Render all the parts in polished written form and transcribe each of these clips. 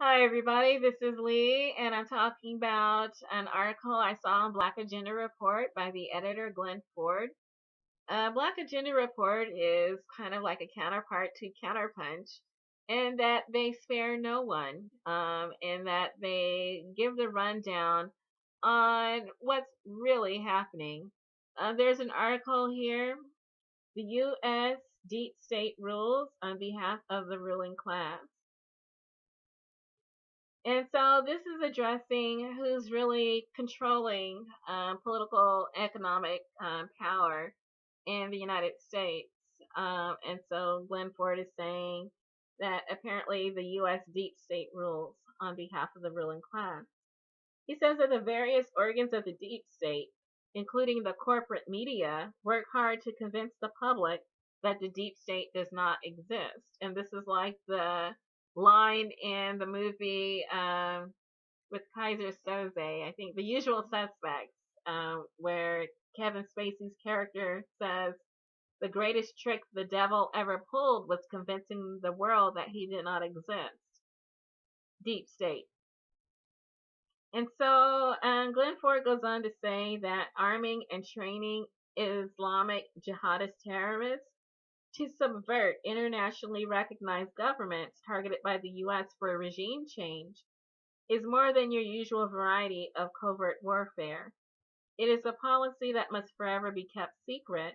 Hi, everybody. This is Lee, and I'm talking about an article I saw on Black Agenda Report by the editor Glenn Ford. Black Agenda Report is kind of like a counterpart to Counterpunch, in that they spare no one, in that they give the rundown on what's really happening. There's an article here: the U.S. Deep State rules on behalf of the ruling class. And so this is addressing who's really controlling political economic power in the United States. And so Glenn Ford is saying that apparently the U.S. deep state rules on behalf of the ruling class. He says that the various organs of the deep state, including the corporate media, work hard to convince the public that the deep state does not exist. And this is like the line in the movie with Kaiser Soze, I think, The Usual Suspects, where Kevin Spacey's character says the greatest trick the devil ever pulled was convincing the world that he did not exist. Deep state. And so Glenn Ford goes on to say that arming and training Islamic jihadist terrorists to subvert internationally recognized governments targeted by the U.S. for regime change is more than your usual variety of covert warfare. It is a policy that must forever be kept secret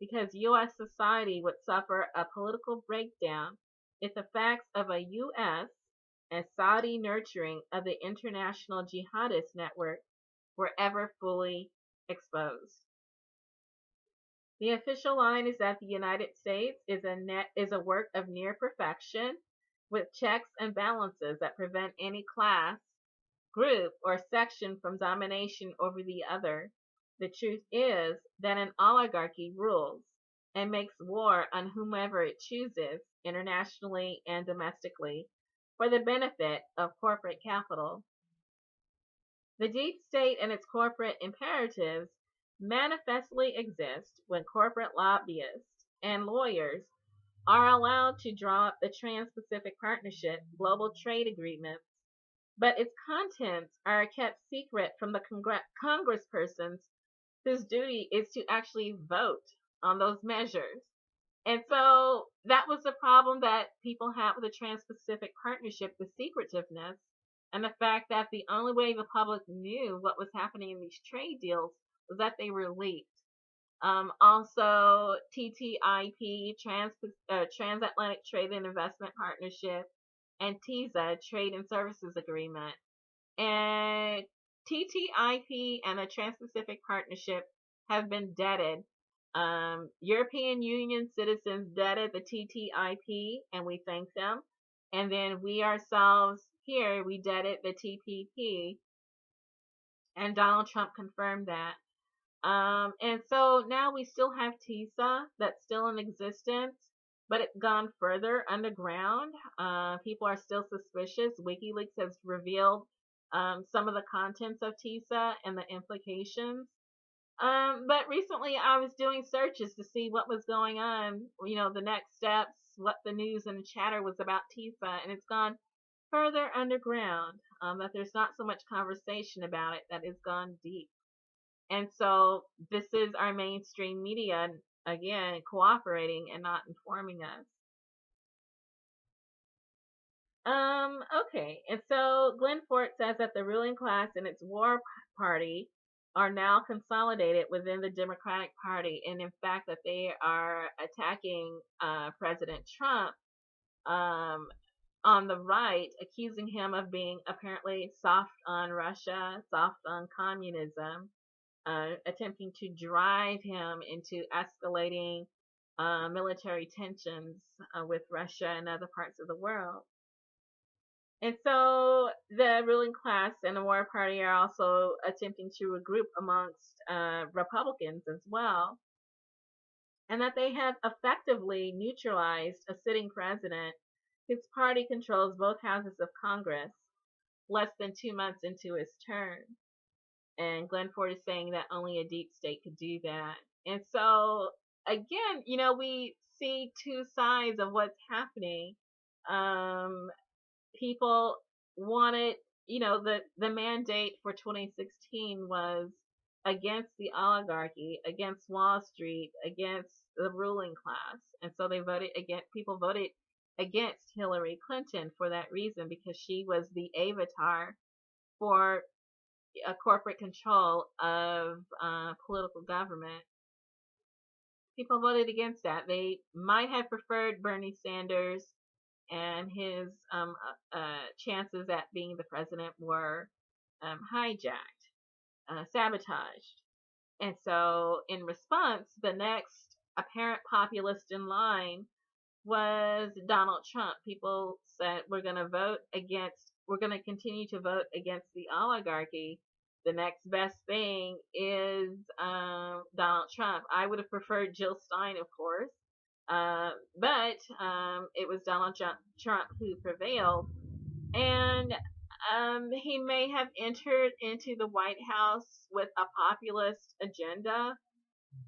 because U.S. society would suffer a political breakdown if the facts of a U.S. and Saudi nurturing of the international jihadist network were ever fully exposed. The official line is that the United States is a work of near perfection with checks and balances that prevent any class, group, or section from domination over the other. The truth is that an oligarchy rules and makes war on whomever it chooses, internationally and domestically, for the benefit of corporate capital. The deep state and its corporate imperatives manifestly exist when corporate lobbyists and lawyers are allowed to draw up the Trans Pacific Partnership global trade agreements, but its contents are kept secret from the congresspersons whose duty is to actually vote on those measures. And so that was the problem that people had with the Trans Pacific Partnership, the secretiveness, and the fact that the only way the public knew what was happening in these trade deals was that they were leaked. Also, TTIP, Transatlantic Trade and Investment Partnership, and TISA, Trade and Services Agreement. And TTIP and the Trans-Pacific Partnership have been deaded. European Union citizens deaded the TTIP, and we thank them. And then we ourselves here, we deaded the TPP, and Donald Trump confirmed that. And so now we still have TISA that's still in existence, but it's gone further underground. People are still suspicious. WikiLeaks has revealed some of the contents of TISA and the implications. But recently I was doing searches to see what was going on, the next steps, what the news and chatter was about TISA, and it's gone further underground, that there's not so much conversation about it, that it's gone deep. And so this is our mainstream media, again, cooperating and not informing us. Okay. And so Glenn Ford says that the ruling class and its war party are now consolidated within the Democratic Party, and in fact that they are attacking President Trump on the right, accusing him of being apparently soft on Russia, soft on communism, attempting to drive him into escalating military tensions with Russia and other parts of the world. And so the ruling class and the war party are also attempting to regroup amongst Republicans as well, and that they have effectively neutralized a sitting president whose party controls both houses of Congress less than 2 months into his term. And Glenn Ford is saying that only a deep state could do that. And so, again, we see two sides of what's happening. People wanted, the mandate for 2016 was against the oligarchy, against Wall Street, against the ruling class. And so people voted against Hillary Clinton for that reason, because she was the avatar for a corporate control of political government. People voted against that. They might have preferred Bernie Sanders, and his chances at being the president were hijacked, sabotaged. And so, in response, the next apparent populist in line was Donald Trump. People said, we're going to continue to vote against the oligarchy. The next best thing is Donald Trump. I would have preferred Jill Stein, of course, but it was Donald Trump who prevailed. And he may have entered into the White House with a populist agenda,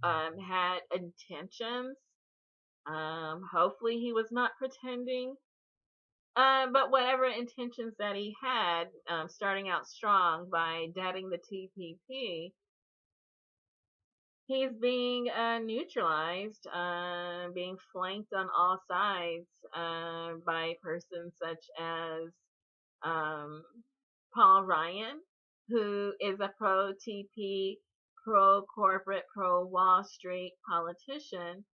had intentions. Hopefully he was not pretending. But whatever intentions that he had, starting out strong by deading the TPP, he's being neutralized, being flanked on all sides by persons such as Paul Ryan, who is a pro-TP, pro-corporate, pro-Wall Street politician,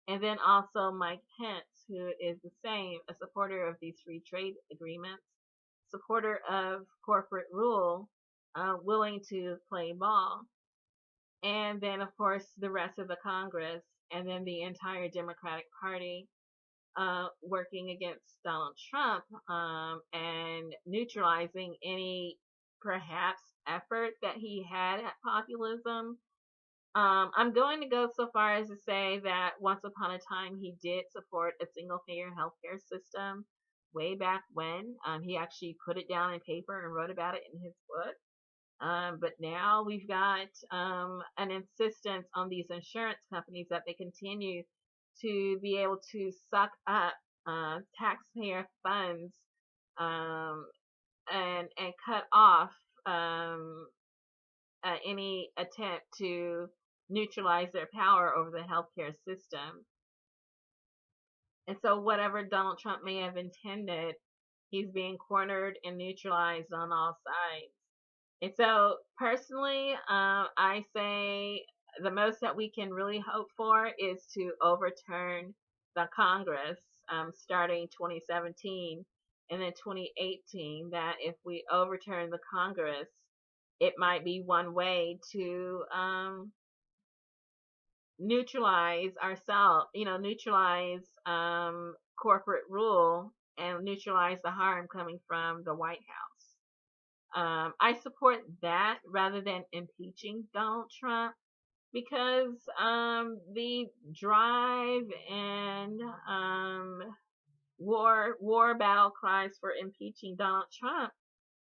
and then also Mike Pence, who is the same, a supporter of these free trade agreements, supporter of corporate rule, willing to play ball. And then, of course, the rest of the Congress, and then the entire Democratic Party working against Donald Trump and neutralizing any perhaps effort that he had at populism. I'm going to go so far as to say that once upon a time he did support a single-payer healthcare system way back when. He actually put it down in paper and wrote about it in his book. But now we've got an insistence on these insurance companies that they continue to be able to suck up taxpayer funds and cut off any attempt to neutralize their power over the healthcare system. And so whatever Donald Trump may have intended, he's being cornered and neutralized on all sides. And so personally, I say the most that we can really hope for is to overturn the Congress starting 2017 and then 2018, that if we overturn the Congress, it might be one way to neutralize ourselves, neutralize corporate rule and neutralize the harm coming from the White House. I support that rather than impeaching Donald Trump, because the drive and war battle cries for impeaching Donald Trump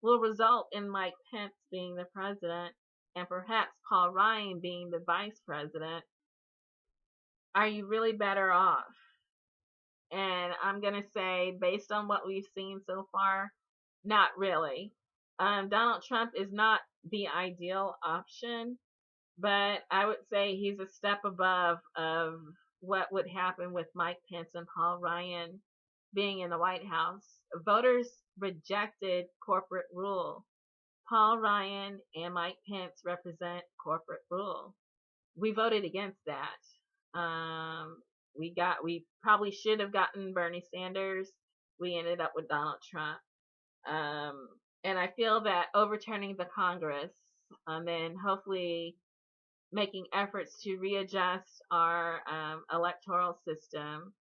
will result in Mike Pence being the president and perhaps Paul Ryan being the vice president. Are you really better off? And I'm going to say, based on what we've seen so far, not really. Donald Trump is not the ideal option, but I would say he's a step above of what would happen with Mike Pence and Paul Ryan being in the White House. Voters rejected corporate rule. Paul Ryan and Mike Pence represent corporate rule. We voted against that. We probably should have gotten Bernie Sanders. We ended up with Donald Trump. And I feel that overturning the Congress, and then hopefully making efforts to readjust our electoral system,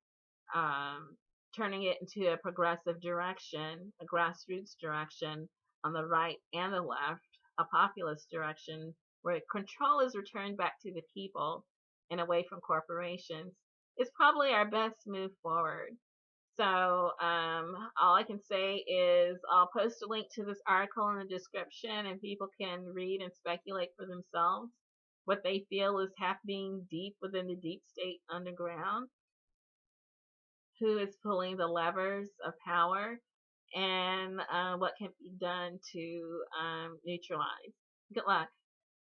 turning it into a progressive direction, a grassroots direction on the right and the left, a populist direction where control is returned back to the people and away from corporations, is probably our best move forward. So all I can say is I'll post a link to this article in the description, and people can read and speculate for themselves what they feel is happening deep within the deep state underground, who is pulling the levers of power, and what can be done to neutralize. Good luck.